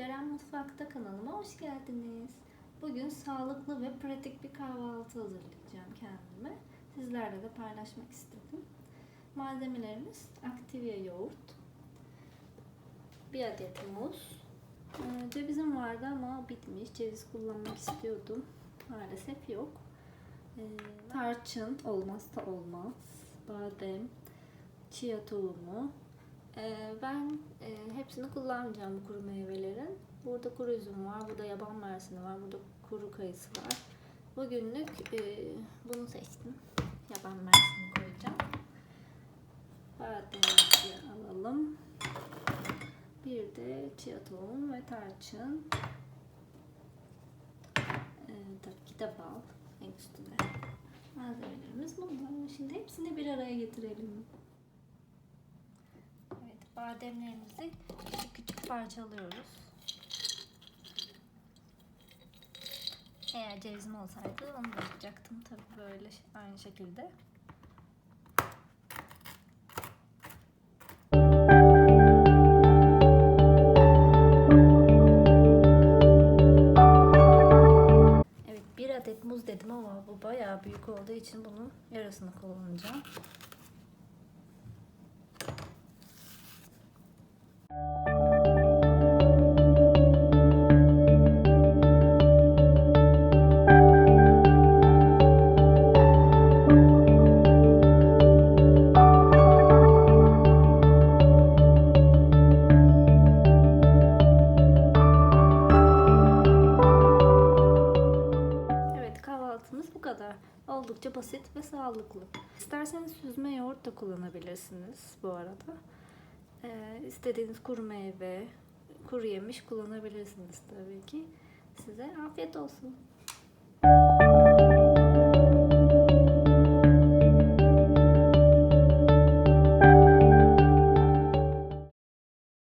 Ceren Mutfak'ta kanalıma hoş geldiniz. Bugün sağlıklı ve pratik bir kahvaltı hazırlayacağım kendime. Sizlerle de paylaşmak istedim. Malzemelerimiz Activia Yoğurt, 1 adet muz, cevizim vardı ama bitmiş. Ceviz kullanmak istiyordum. Maalesef yok. Tarçın olmazsa olmaz. Badem, chia tohumu. Ben hepsini kullanmayacağım bu kuru meyvelerin. Burada kuru üzüm var, burada yaban mersini var, burada kuru kayısı var. Bugünlük bunu seçtim. Yaban mersini koyacağım. Bademimizi alalım. Bir de chia tohum ve tarçın. Tabii ki de bal en üstünde. Malzemelerimiz bunlar. Şimdi hepsini bir araya getirelim. Evet, bademlerimizi küçük küçük parçalıyoruz. Eğer cevizim olsaydı onu da yapacaktım. Tabii böyle aynı şekilde. Evet, 1 adet muz dedim ama bu bayağı büyük olduğu için bunun yarısını kullanacağım. Kahvaltımız bu kadar. Oldukça basit ve sağlıklı. İsterseniz süzme yoğurt da kullanabilirsiniz bu arada. İstediğiniz kuru meyve, kuru yemiş kullanabilirsiniz tabii ki. Size afiyet olsun.